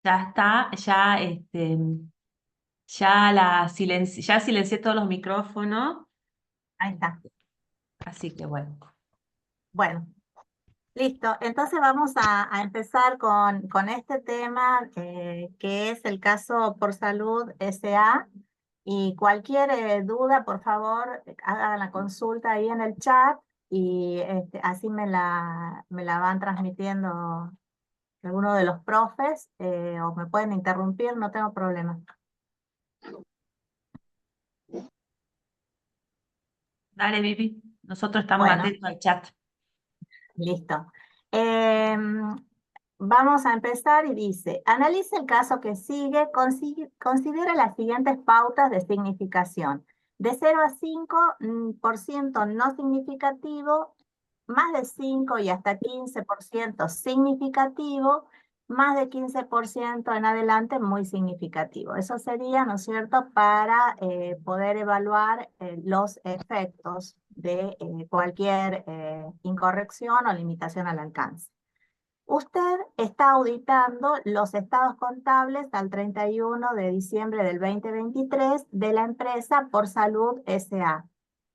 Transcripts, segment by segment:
Ya está, ya silencié todos los micrófonos, Ahí está. así que bueno. Bueno, listo. Entonces vamos a empezar con este tema que es el caso Por Salud SA. Y cualquier duda, por favor, hagan la consulta ahí en el chat y así me la van transmitiendo alguno de los profes o me pueden interrumpir, no tengo problema. Dale, Vivi, nosotros estamos Bueno, atentos al chat. listo. Em, Vamos a empezar y dice, analice el caso que sigue, considera las siguientes pautas de significación. De 0 a 5% no significativo, más de 5 y hasta 15% significativo, más de 15% en adelante muy significativo. Eso sería, ¿no es cierto?, para poder evaluar los efectos de cualquier incorrección o limitación al alcance. Usted está auditando los estados contables al 31 de diciembre del 2023 de la empresa Por Salud SA,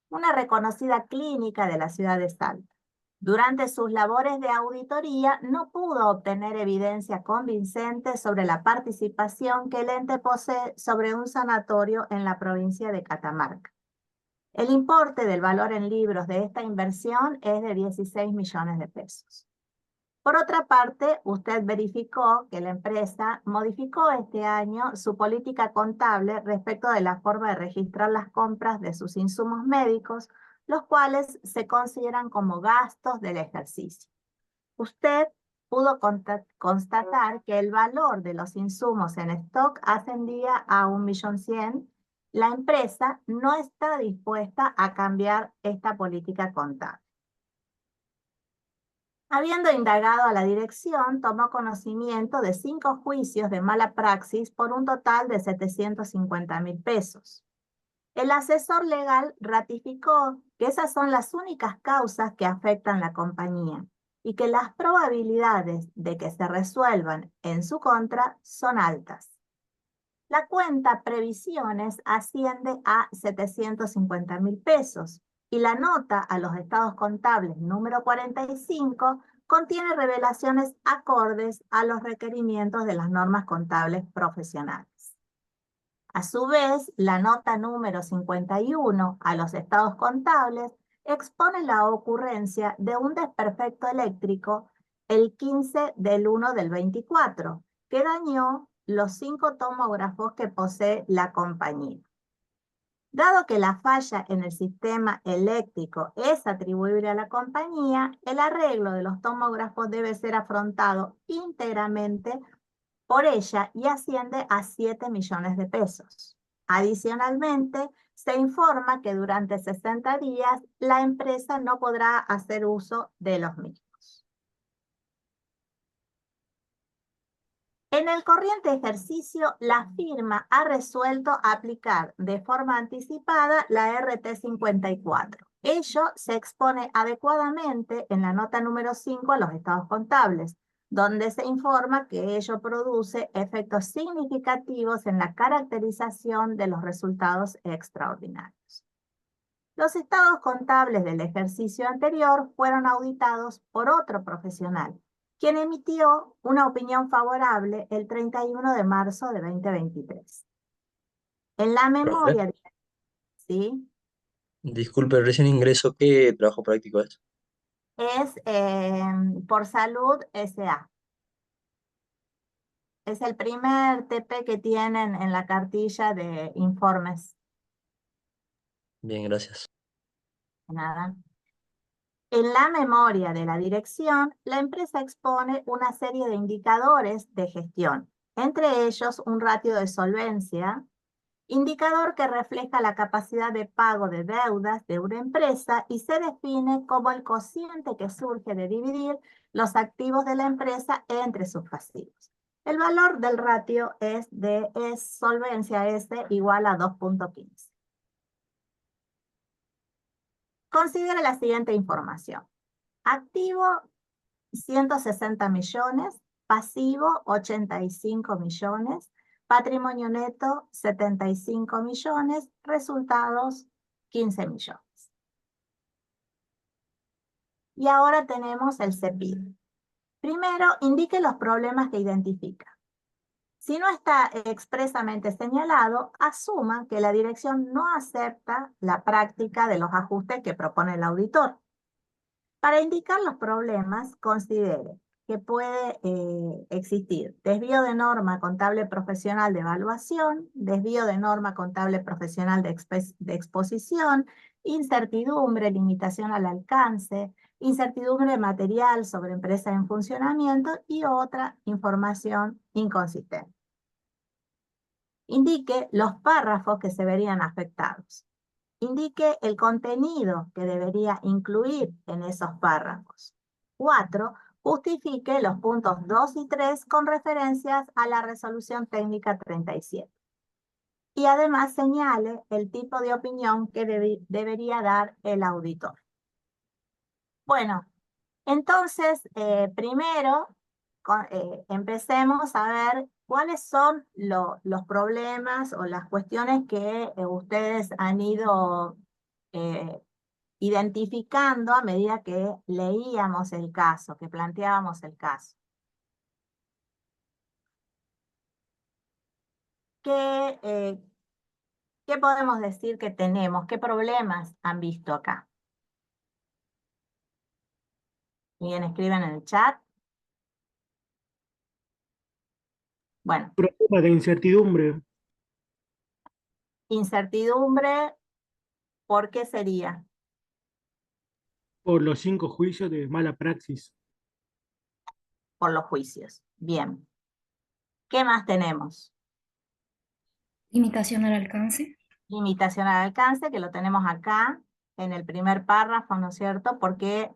una reconocida clínica de la ciudad de Salta. Durante sus labores de auditoría no pudo obtener evidencia convincente sobre la participación que el ente posee sobre un sanatorio en la provincia de Catamarca. El importe del valor en libros de esta inversión es de 16 millones de pesos. Por otra parte, usted verificó que la empresa modificó este año su política contable respecto de la forma de registrar las compras de sus insumos médicos, los cuales se consideran como gastos del ejercicio. Usted pudo constatar que el valor de los insumos en stock ascendía a 1.100.000. La empresa no está dispuesta a cambiar esta política contable. Habiendo indagado a la dirección, tomó conocimiento de 5 juicios de mala praxis por un total de 750.000 pesos. El asesor legal ratificó que esas son las únicas causas que afectan la compañía y que las probabilidades de que se resuelvan en su contra son altas. La cuenta previsiones asciende a 750.000 pesos y la nota a los estados contables número 45 contiene revelaciones acordes a los requerimientos de las normas contables profesionales. A su vez, la nota número 51 a los estados contables expone la ocurrencia de un desperfecto eléctrico el 15 del 1 del 24, que dañó los 5 tomógrafos que posee la compañía. Dado que la falla en el sistema eléctrico es atribuible a la compañía, el arreglo de los tomógrafos debe ser afrontado íntegramente por ella y asciende a 7 millones de pesos. Adicionalmente, se informa que durante 60 días la empresa no podrá hacer uso de los mismos. En el corriente ejercicio, la firma ha resuelto aplicar de forma anticipada la RT 54. Ello se expone adecuadamente en la nota número 5 a los estados contables, donde se informa que ello produce efectos significativos en la caracterización de los resultados extraordinarios. Los estados contables del ejercicio anterior fueron auditados por otro profesional, quien emitió una opinión favorable el 31 de marzo de 2023. En la Profe, memoria, ¿sí? disculpe, recién ingreso, ¿qué trabajo práctico es? Es Por Salud SA. Es el primer TP que tienen en la cartilla de informes. Bien, gracias. Nada. En la memoria de la dirección, la empresa expone una serie de indicadores de gestión, entre ellos un ratio de solvencia, indicador que refleja la capacidad de pago de deudas de una empresa y se define como el cociente que surge de dividir los activos de la empresa entre sus pasivos. El valor del ratio es solvencia S igual a 2.15. Considere la siguiente información. Activo 160 millones, pasivo 85 millones, patrimonio neto 75 millones, resultados 15 millones. Y ahora tenemos el CEPID. Primero, indique los problemas que identifica. Si no está expresamente señalado, asuma que la dirección no acepta la práctica de los ajustes que propone el auditor. Para indicar los problemas, considere que puede existir desvío de norma contable profesional de evaluación, desvío de norma contable profesional de exposición, incertidumbre, limitación al alcance, incertidumbre material sobre empresas en funcionamiento y otra información inconsistente. Indique los párrafos que se verían afectados. Indique el contenido que debería incluir en esos párrafos. 4. Justifique los puntos 2 y 3 con referencias a la resolución técnica 37. Y además señale el tipo de opinión que debería dar el auditor. Bueno, entonces, primero empecemos a ver cuáles son los problemas o las cuestiones que ustedes han ido identificando a medida que leíamos el caso, que planteábamos el caso. ¿Qué podemos decir que tenemos? ¿Qué problemas han visto acá? Bien, escriben en el chat. Bueno, Problema de incertidumbre incertidumbre, ¿por qué sería? por los 5 juicios de mala praxis. Por los juicios. Bien. ¿Qué más tenemos? Limitación al alcance. Limitación al alcance, que lo tenemos acá en el primer párrafo, ¿no es cierto? Porque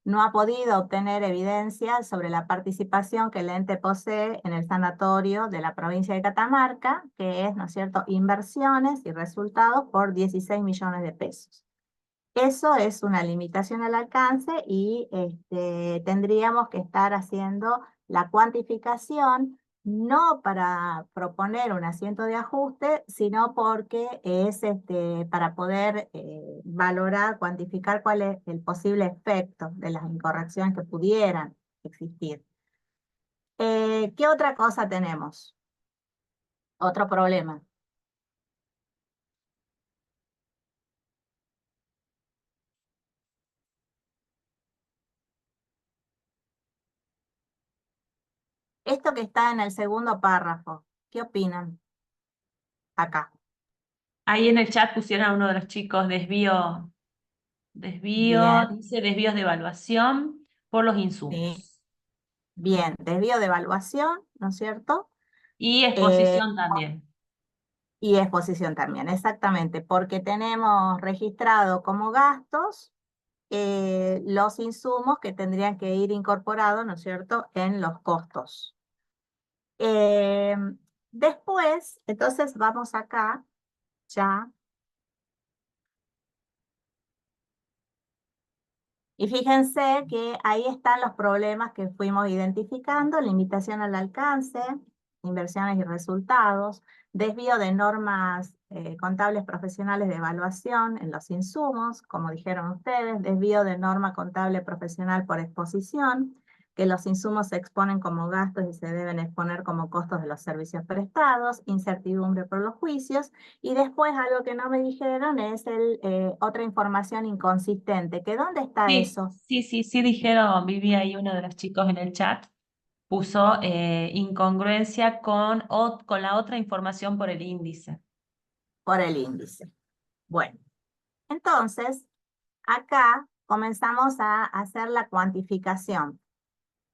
no ha podido obtener evidencia sobre la participación que el ente posee en el sanatorio de la provincia de Catamarca, que es, ¿no es cierto?, inversiones y resultados por 16 millones de pesos. Eso es una limitación al alcance y tendríamos que estar haciendo la cuantificación no para proponer un asiento de ajuste, sino porque es para poder valorar, cuantificar cuál es el posible efecto de las incorrecciones que pudieran existir. ¿Qué otra cosa tenemos? Otro problema. Esto que está en el segundo párrafo, ¿qué opinan? Acá. Ahí en el chat pusieron a uno de los chicos Bien. dice desvíos de evaluación por los Sí. insumos. Bien, desvío de evaluación, ¿no es cierto? Y exposición también. Y exposición también, exactamente, porque tenemos registrado como gastos los insumos que tendrían que ir incorporados, ¿no es cierto?, en los costos. Después, entonces vamos acá, ya. Y fíjense que ahí están los problemas que fuimos identificando: limitación al alcance, inversiones y resultados, desvío de normas contables profesionales de evaluación en los insumos, como dijeron ustedes, desvío de norma contable profesional por exposición, que los insumos se exponen como gastos y se deben exponer como costos de los servicios prestados, incertidumbre por los juicios, y después algo que no me dijeron es otra información inconsistente, que ¿dónde está eso? Sí, dijeron, Vivi, ahí uno de los chicos en el chat puso incongruencia con la otra información por el índice. Por el índice. Bueno, entonces, acá comenzamos a hacer la cuantificación.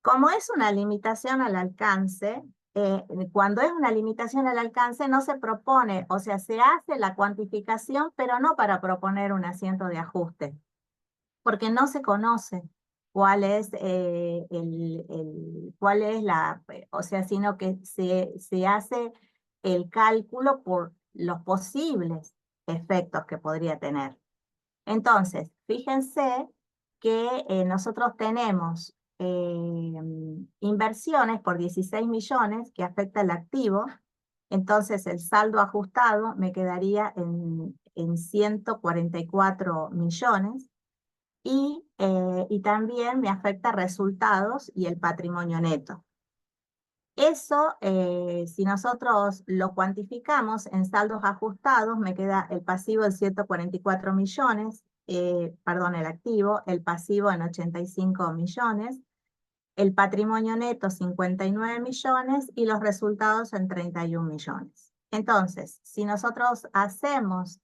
Como es una limitación al alcance, cuando es una limitación al alcance no se propone, o sea, se hace la cuantificación, pero no para proponer un asiento de ajuste, porque no se conoce cuál es o sea, sino que se hace el cálculo por los posibles efectos que podría tener. Entonces, fíjense que nosotros tenemos inversiones por 16 millones que afecta el activo. Entonces el saldo ajustado me quedaría en 144 millones. Y también me afecta resultados y el patrimonio neto. Eso, si nosotros lo cuantificamos en saldos ajustados, me queda el pasivo en 144 millones, perdón, el activo, el pasivo en 85 millones, el patrimonio neto 59 millones y los resultados en 31 millones. Entonces, si nosotros hacemos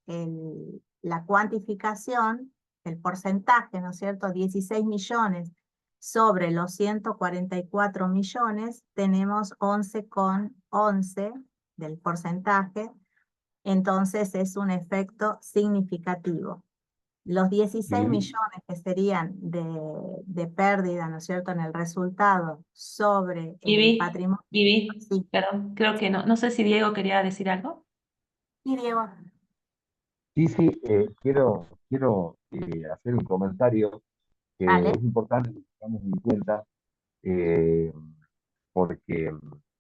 la cuantificación, el porcentaje, ¿no es cierto?, 16 millones sobre los 144 millones, tenemos 11,11 del porcentaje, entonces es un efecto significativo. Los 16 Vivi, millones que serían de pérdida, ¿no es cierto?, en el resultado sobre el Vivi, patrimonio. Vivi, Sí, perdón, creo que no sé si Diego quería decir algo. y Diego, sí, quiero hacer un comentario que dale. es importante que tengamos en cuenta eh, porque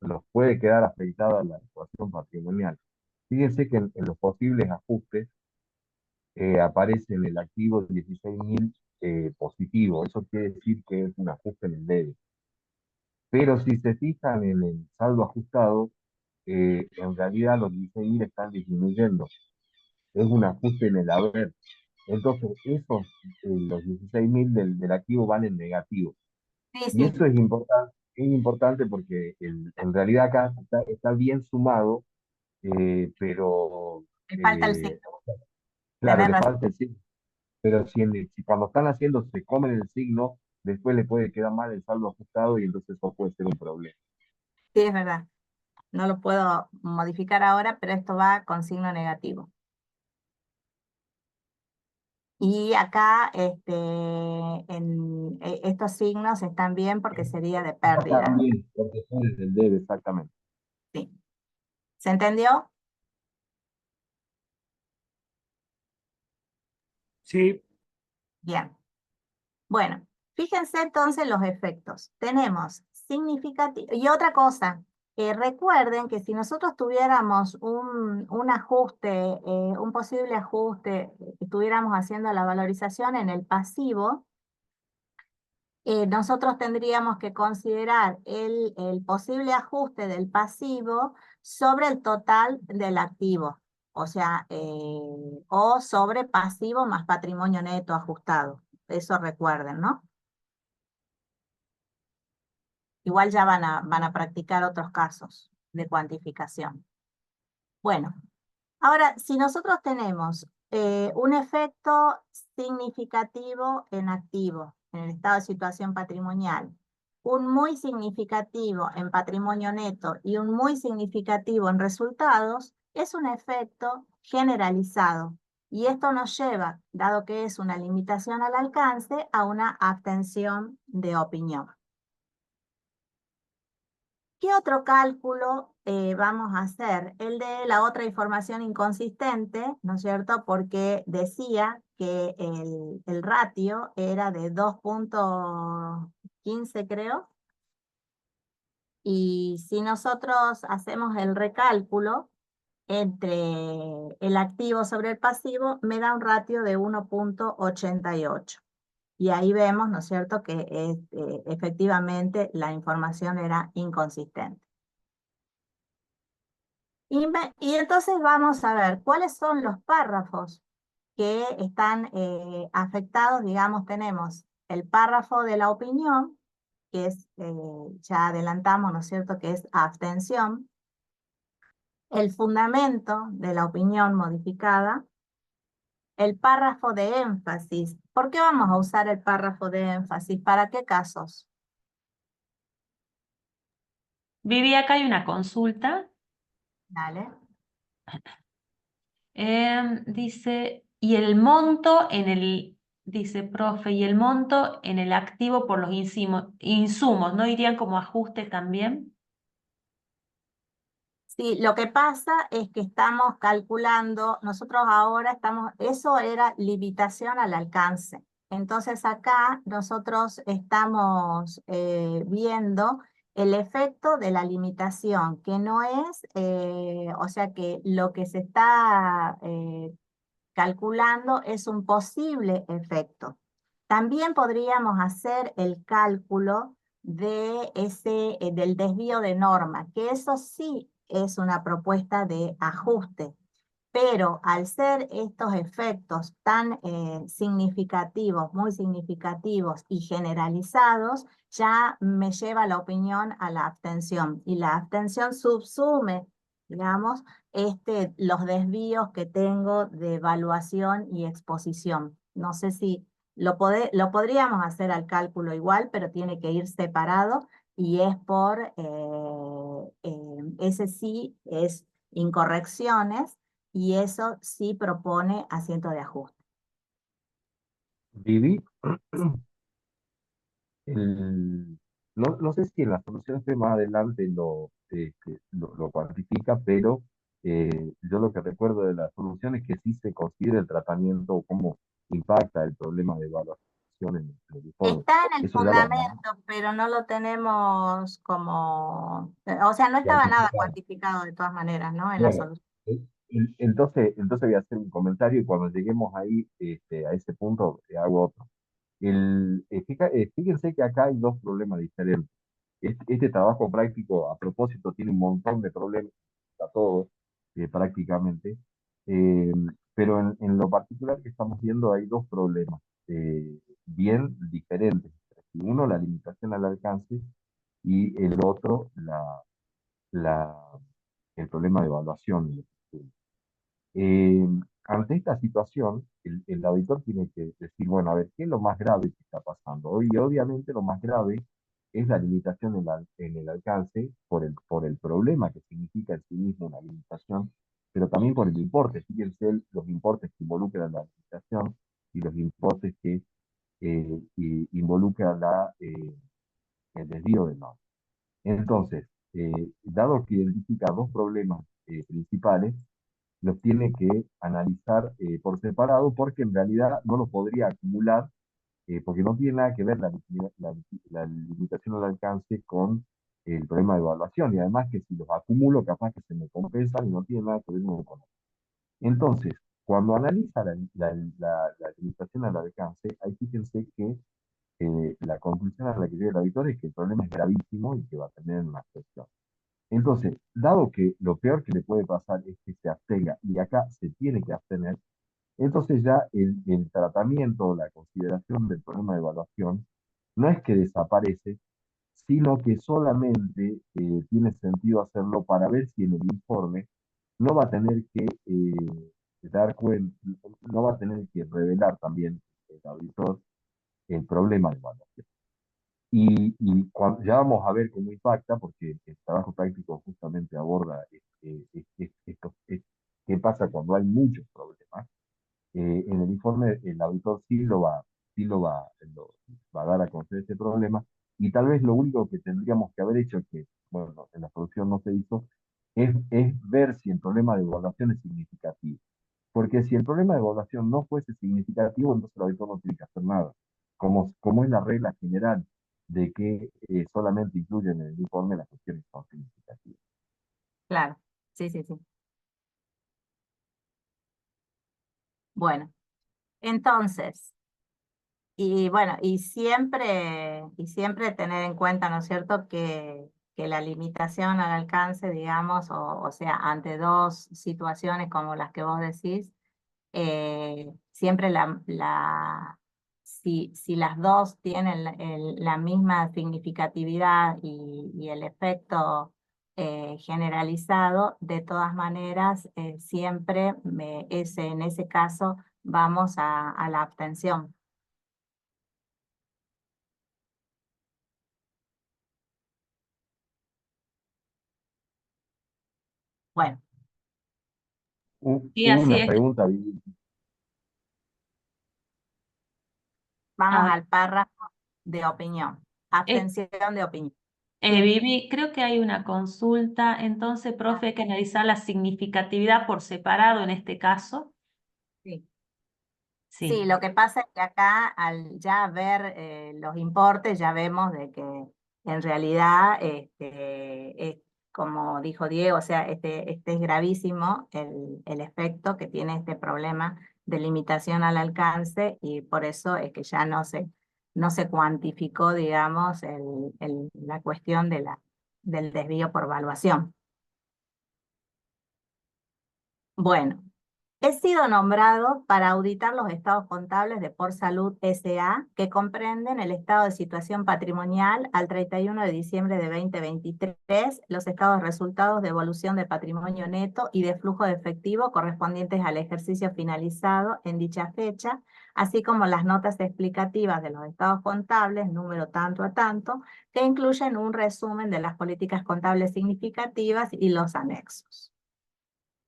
nos puede quedar afectada la ecuación patrimonial. Fíjense que en los posibles ajustes aparece en el activo 16.000 positivo. Eso quiere decir que es un ajuste en el debe. Pero si se fijan en el saldo ajustado, en realidad los 16.000 están disminuyendo. Es un ajuste en el haber. Entonces, esos, los 16.000 del activo van en negativo. Sí, Y sí, eso es importante porque en realidad acá está bien sumado, pero me falta el eh, signo. claro, Tenés le razón. falta el signo. Pero si cuando están haciendo se comen el signo, después le puede quedar mal el saldo ajustado y entonces eso puede ser un problema. Sí, es verdad. No lo puedo modificar ahora, pero esto va con signo negativo. Y acá estos signos están bien porque sería de pérdida. También, porque son desde el debe, exactamente. Sí. ¿Se entendió? Sí, Bien. Bueno, fíjense entonces los efectos. Tenemos significativo. Y otra cosa, recuerden que si nosotros tuviéramos un ajuste, un posible ajuste, estuviéramos haciendo la valorización en el pasivo, nosotros tendríamos que considerar el posible ajuste del pasivo sobre el total del activo. O sea, o sobre pasivo más patrimonio neto ajustado. Eso recuerden, ¿no? Igual ya van a practicar otros casos de cuantificación. Bueno, ahora, si nosotros tenemos un efecto significativo en activo, en el estado de situación patrimonial, un muy significativo en patrimonio neto y un muy significativo en resultados, es un efecto generalizado. Y esto nos lleva, dado que es una limitación al alcance, a una abstención de opinión. ¿Qué otro cálculo vamos a hacer? El de la otra información inconsistente, ¿no es cierto? Porque decía que el ratio era de 2,15, creo. Y si nosotros hacemos el recálculo entre el activo sobre el pasivo, me da un ratio de 1,88. Y ahí vemos, ¿no es cierto?, que efectivamente la información era inconsistente. Y entonces vamos a ver cuáles son los párrafos que están afectados. Digamos, tenemos el párrafo de la opinión, que es, ya adelantamos, ¿no es cierto?, que es abstención. El fundamento de la opinión modificada. El párrafo de énfasis. ¿Por qué vamos a usar el párrafo de énfasis? ¿Para qué casos? Vivi, acá hay una consulta. Dale. Dice, y el monto dice, profe, y el monto en el activo por los insumos, ¿no irían como ajuste también? Sí, lo que pasa es que estamos calculando, nosotros ahora estamos, eso era limitación al alcance. Entonces acá nosotros estamos viendo el efecto de la limitación, que no es, o sea que lo que se está calculando es un posible efecto. También podríamos hacer el cálculo de del desvío de norma, que eso sí es una propuesta de ajuste. Pero al ser estos efectos tan significativos, muy significativos y generalizados, ya me lleva la opinión a la abstención. Y la abstención subsume, digamos, los desvíos que tengo de evaluación y exposición. No sé si lo podríamos hacer al cálculo igual, pero tiene que ir separado y es por, ese sí es incorrecciones y eso sí propone asiento de ajuste. Viví, no sé si en la solución este más adelante lo cuantifica, pero yo lo que recuerdo de la solución es que sí se considera el tratamiento, cómo impacta el problema de evaluación en el informe. Está en el Eso ya lo fundamento, pero no lo tenemos como, o sea, no estaba nada cuantificado. cuantificado de todas maneras, ¿no? En la Bueno, solución. entonces voy a hacer un comentario y cuando lleguemos ahí, a ese punto, hago otro. Fíjense que acá hay dos problemas diferentes. Este trabajo práctico, a propósito, tiene un montón de problemas, a todos, prácticamente, eh, pero en lo particular que estamos viendo hay dos problemas bien diferentes. Uno, la limitación al alcance, y el otro, la, el problema de evaluación de los estudios. Eh, Ante esta situación, el auditor tiene que decir, bueno, a ver, ¿qué es lo más grave que está pasando? Y obviamente lo más grave es la limitación en el alcance por el problema que significa en sí mismo una limitación, pero también por el importe. Fíjense los importes que involucran la limitación y los importes que involucran el desvío de norma. Entonces, dado que identifica dos problemas principales, los tiene que analizar por separado porque en realidad no los podría acumular porque no tiene nada que ver la limitación al alcance con el problema de evaluación y además que si los acumulo capaz que se me compensan y no tiene nada que ver uno con otro. Entonces, cuando analiza la limitación al alcance, ahí fíjense que la conclusión a la que llega el auditor es que el problema es gravísimo y que va a tener una afección. Entonces, dado que lo peor que le puede pasar es que se abstenga, y acá se tiene que abstener, entonces ya el tratamiento o la consideración del problema de evaluación no es que desaparece, sino que solamente tiene sentido hacerlo para ver si en el informe no va a tener que dar cuenta, no va a tener que revelar también el auditor el problema de evaluación. Ya vamos a ver cómo impacta, porque el trabajo práctico justamente aborda qué pasa cuando hay muchos problemas. En el informe el auditor sí lo va a dar a conocer este problema, y tal vez lo único que tendríamos que haber hecho, que bueno, en la solución no se hizo, es ver si el problema de evaluación es significativo. Porque si el problema de evaluación no fuese significativo, entonces el auditor no tiene que hacer nada. Como es la regla general de que solamente incluyen en el informe las cuestiones que son significativas. Claro, sí, sí, sí. Bueno, entonces, y bueno, y siempre tener en cuenta, ¿no es cierto?, que la limitación al alcance, digamos, o sea, ante dos situaciones como las que vos decís, siempre si las dos tienen la misma significatividad y el efecto generalizado, de todas maneras, siempre en ese caso vamos a la abstención. Bueno, Sí, así Una es. pregunta, Vivi. vamos A ver, al párrafo de opinión. eh, Abstención de opinión. Vivi, creo que hay una consulta. Entonces, profe, hay que analizar la significatividad por separado en este caso. Sí. Sí, Sí. lo que pasa es que acá al ya ver los importes ya vemos de que en realidad, como dijo Diego, o sea, este es gravísimo el efecto que tiene este problema de limitación al alcance, y por eso es que ya no se cuantificó, digamos, la cuestión del desvío por evaluación. Bueno, he sido nombrado para auditar los estados contables de Por Salud S.A., que comprenden el estado de situación patrimonial al 31 de diciembre de 2023, los estados resultados de evolución de patrimonio neto y de flujo de efectivo correspondientes al ejercicio finalizado en dicha fecha, así como las notas explicativas de los estados contables, número tanto a tanto, que incluyen un resumen de las políticas contables significativas y los anexos.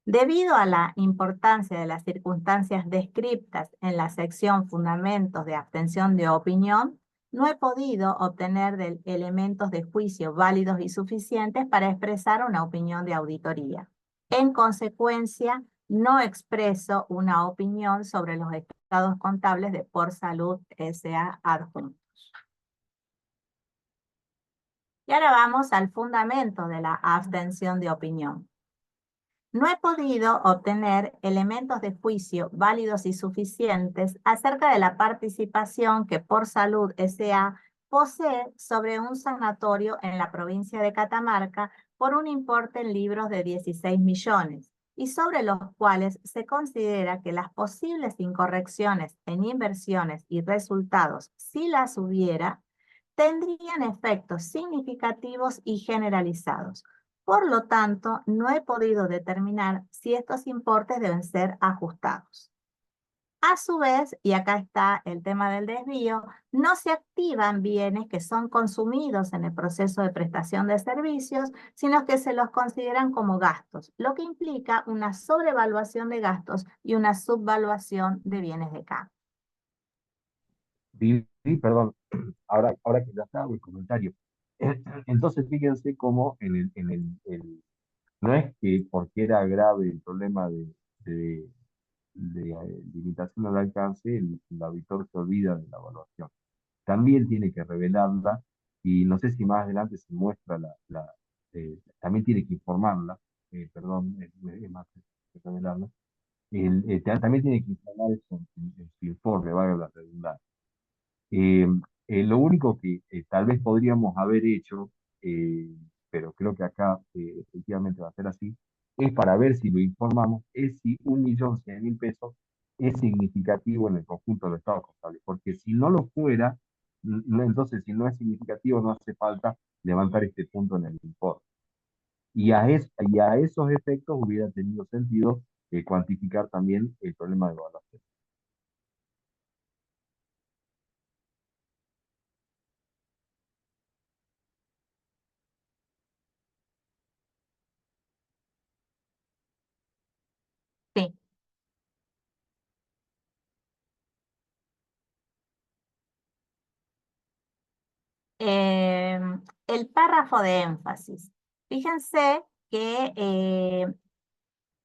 Debido a la importancia de las circunstancias descritas en la sección Fundamentos de abstención de opinión, no he podido obtener elementos de juicio válidos y suficientes para expresar una opinión de auditoría. En consecuencia, no expreso una opinión sobre los estados contables de Por Salud S.A. adjuntos. Y ahora vamos al fundamento de la abstención de opinión. No he podido obtener elementos de juicio válidos y suficientes acerca de la participación que Por Salud S.A. posee sobre un sanatorio en la provincia de Catamarca por un importe en libros de 16 millones, y sobre los cuales se considera que las posibles incorrecciones en inversiones y resultados, si las hubiera, tendrían efectos significativos y generalizados. Por lo tanto, no he podido determinar si estos importes deben ser ajustados. A su vez, y acá está el tema del desvío, no se activan bienes que son consumidos en el proceso de prestación de servicios, sino que se los consideran como gastos, lo que implica una sobrevaluación de gastos y una subvaluación de bienes de cambio. Perdón, ahora que ya hago el comentario. Entonces, fíjense cómo no es que porque era grave el problema de limitación del alcance, el auditor se olvida de la evaluación. También tiene que revelarla, y no sé si más adelante se muestra también tiene que informarla, perdón, es más que revelarla, también tiene que informar eso en su informe, valga la redundancia. Eh, lo único que tal vez podríamos haber hecho, eh, pero creo que acá efectivamente va a ser así, es para ver si lo informamos, es si 1.100.000 pesos es significativo en el conjunto de los estados contables, porque si no lo fuera, entonces si no es significativo no hace falta levantar este punto en el informe. Y a esos efectos hubiera tenido sentido cuantificar también el problema de evaluación. Sí. El párrafo de énfasis. Fíjense que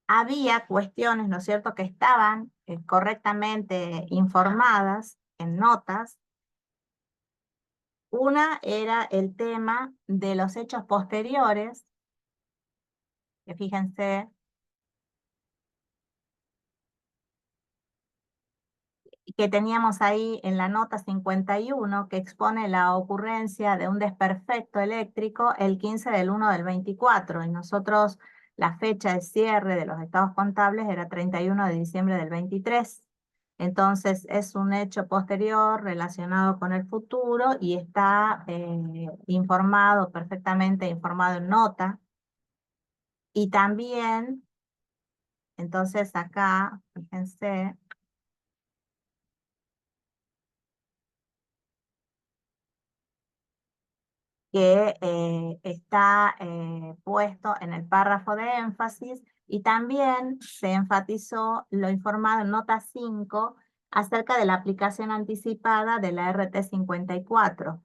había cuestiones, ¿no es cierto?, que estaban correctamente informadas en notas. Una era el tema de los hechos posteriores, que fíjense, que teníamos ahí en la nota 51, que expone la ocurrencia de un desperfecto eléctrico el 15 del 1 del 24, y nosotros la fecha de cierre de los estados contables era 31 de diciembre del 23. Entonces es un hecho posterior relacionado con el futuro y está informado, perfectamente informado en nota. Y también, entonces acá, fíjense, que está puesto en el párrafo de énfasis, y también se enfatizó lo informado en nota 5 acerca de la aplicación anticipada de la RT 54,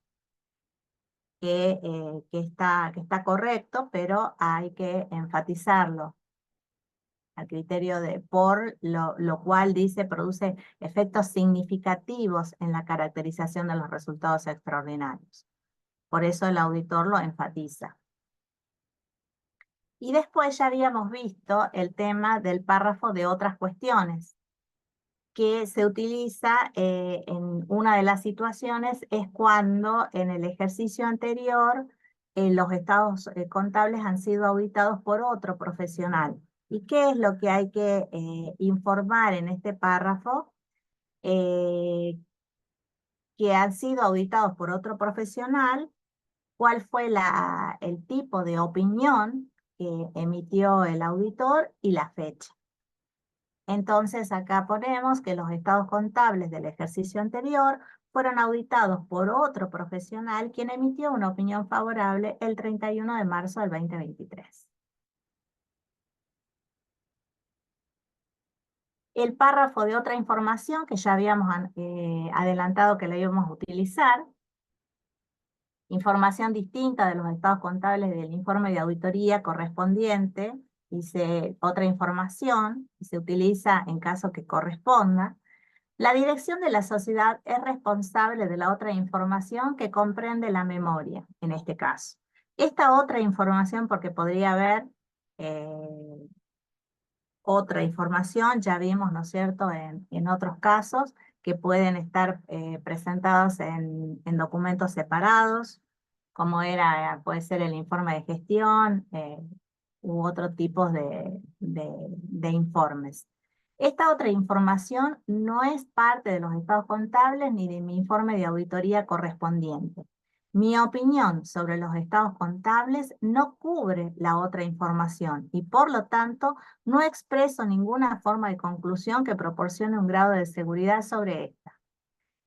que está correcto, pero hay que enfatizarlo al criterio de por lo cual dice produce efectos significativos en la caracterización de los resultados extraordinarios. Por eso el auditor lo enfatiza. Y después ya habíamos visto el tema del párrafo de otras cuestiones, que se utiliza en una de las situaciones es cuando en el ejercicio anterior los estados contables han sido auditados por otro profesional. ¿Y qué es lo que hay que informar en este párrafo? Que han sido auditados por otro profesional, cuál fue el tipo de opinión que emitió el auditor y la fecha. Entonces acá ponemos que los estados contables del ejercicio anterior fueron auditados por otro profesional quien emitió una opinión favorable el 31 de marzo del 2023. El párrafo de otra información que ya habíamos adelantado que la íbamos a utilizar, información distinta de los estados contables del informe de auditoría correspondiente, dice otra información, y se utiliza en caso que corresponda. La dirección de la sociedad es responsable de la otra información que comprende la memoria, en este caso. Esta otra información, porque podría haber otra información, ya vimos, ¿no es cierto?, en otros casos, que pueden estar presentados en documentos separados, como puede ser el informe de gestión u otro tipo de informes. Esta otra información no es parte de los estados contables ni de mi informe de auditoría correspondiente. Mi opinión sobre los estados contables no cubre la otra información y por lo tanto no expreso ninguna forma de conclusión que proporcione un grado de seguridad sobre esta.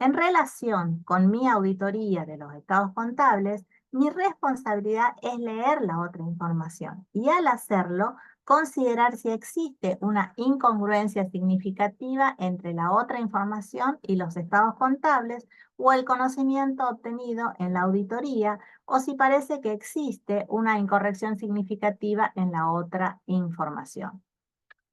En relación con mi auditoría de los estados contables, mi responsabilidad es leer la otra información y al hacerlo, considerar si existe una incongruencia significativa entre la otra información y los estados contables o el conocimiento obtenido en la auditoría o si parece que existe una incorrección significativa en la otra información.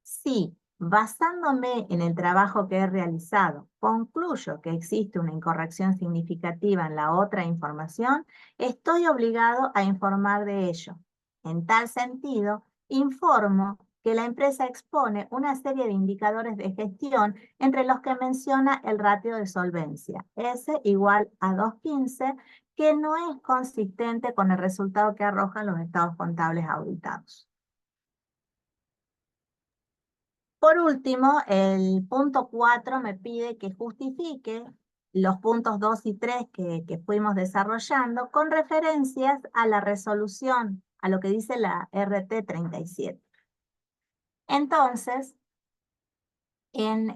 Si, basándome en el trabajo que he realizado, concluyo que existe una incorrección significativa en la otra información, estoy obligado a informar de ello. En tal sentido, informo que la empresa expone una serie de indicadores de gestión entre los que menciona el ratio de solvencia, S igual a 2.15, que no es consistente con el resultado que arrojan los estados contables auditados. Por último, el punto 4 me pide que justifique los puntos 2 y 3 que fuimos desarrollando con referencias a la resolución, a lo que dice la RT 37. Entonces, en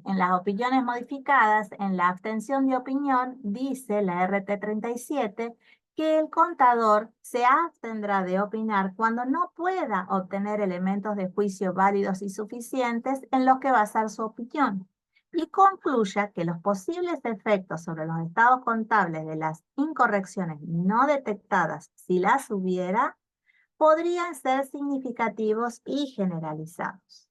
las opiniones modificadas, en la abstención de opinión, dice la RT 37 que el contador se abstendrá de opinar cuando no pueda obtener elementos de juicio válidos y suficientes en los que basar su opinión, y concluya que los posibles efectos sobre los estados contables de las incorrecciones no detectadas, si las hubiera, podrían ser significativos y generalizados.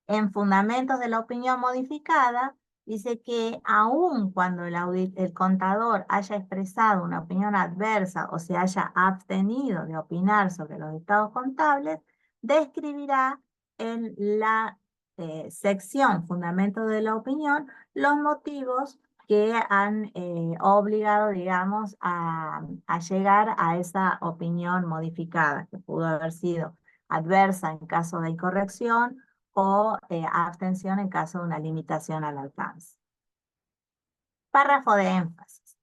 En fundamentos de la opinión modificada, dice que aun cuando el contador haya expresado una opinión adversa o se haya abstenido de opinar sobre los estados contables, describirá en la sección fundamentos de la opinión los motivos que han obligado, digamos, a llegar a esa opinión modificada, que pudo haber sido adversa en caso de incorrección o abstención en caso de una limitación al alcance. Párrafo de énfasis.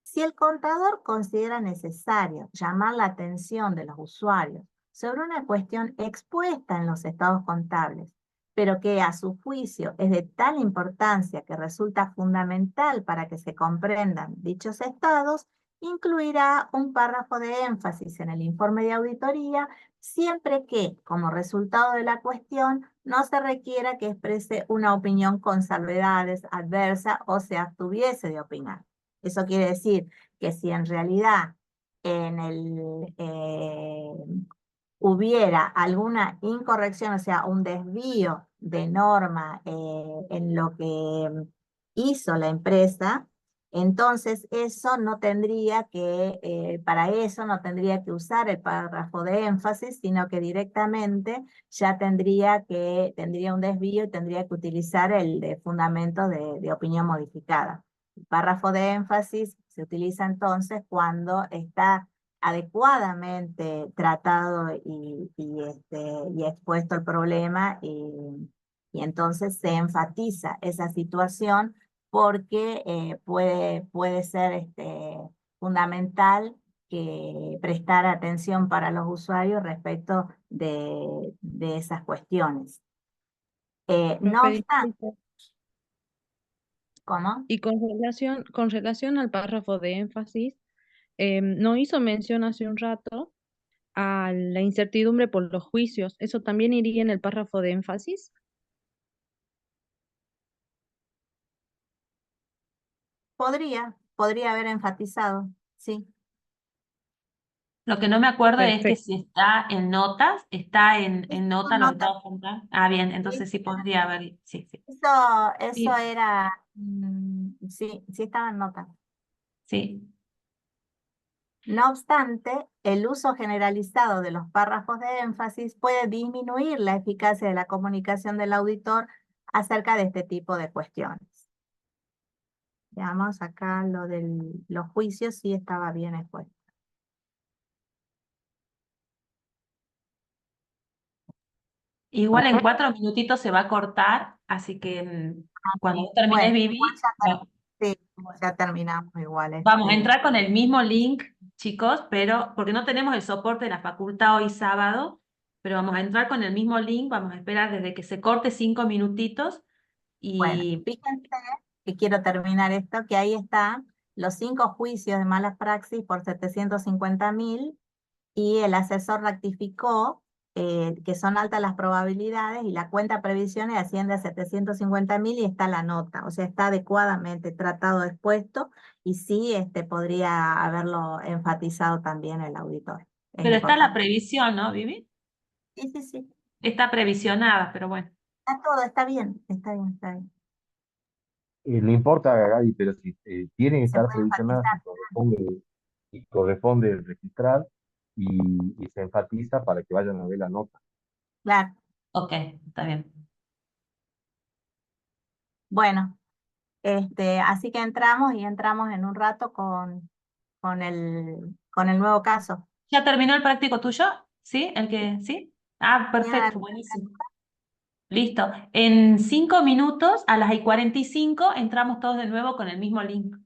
Si el contador considera necesario llamar la atención de los usuarios sobre una cuestión expuesta en los estados contables, pero que a su juicio es de tal importancia que resulta fundamental para que se comprendan dichos estados, incluirá un párrafo de énfasis en el informe de auditoría siempre que, como resultado de la cuestión, no se requiera que exprese una opinión con salvedades, adversa o se abstuviese de opinar. Eso quiere decir que si en realidad hubiera alguna incorrección, o sea, un desvío de norma en lo que hizo la empresa, Entonces, eso no tendría que, para eso no tendría que usar el párrafo de énfasis, sino que directamente ya tendría un desvío y tendría que utilizar el de fundamento de opinión modificada. El párrafo de énfasis se utiliza entonces cuando está adecuadamente tratado y expuesto el problema y entonces se enfatiza esa situación porque puede ser fundamental que prestar atención para los usuarios respecto de esas cuestiones. No Profe, obstante, disculpe. ¿cómo? Y con relación al párrafo de énfasis, no hizo mención hace un rato a la incertidumbre por los juicios. ¿Eso también iría en el párrafo de énfasis? Podría haber enfatizado, sí. Lo que no me acuerdo es que Perfecto. si está en notas, está en Eso nota lo que nota- estaba contando. Ah, bien, sí, entonces sí podría haber, sí, sí. eso Sí, era, sí, sí estaba en nota. sí. No obstante, el uso generalizado de los párrafos de énfasis puede disminuir la eficacia de la comunicación del auditor acerca de este tipo de cuestiones. Veamos acá lo de los juicios, sí estaba bien expuesto. Igual en 4 minutitos se va a cortar, así que cuando vos termines, Bueno, Vivi, sí, ya terminamos igual. vamos a entrar con el mismo link, chicos, pero porque no tenemos el soporte de la facultad hoy sábado, pero vamos a entrar con el mismo link, vamos a esperar desde que se corte 5 minutitos Bueno, y fíjense que quiero terminar esto, que ahí está los 5 juicios de malas praxis por 750.000 y el asesor rectificó que son altas las probabilidades y la cuenta previsiones asciende a 750.000 y está la nota, o sea, está adecuadamente tratado, expuesto y sí podría haberlo enfatizado también el auditor. Es pero está la importante. previsión, ¿no, Vivi? Sí, sí, sí, Está previsionada, pero bueno. está todo, está bien, está bien, está bien. Le importa, Gaby, pero si tiene que Se estar puede previsionada enfatizar, y corresponde registrar y se enfatiza para que vayan a ver la nota. claro. Ok, está bien. Bueno, así que entramos en un rato con el nuevo caso. ¿Ya terminó el práctico tuyo? ¿Sí? ¿El que sí? Ah, Mañana perfecto, buenísimo. Listo. En 5 minutos, a las 45, entramos todos de nuevo con el mismo link.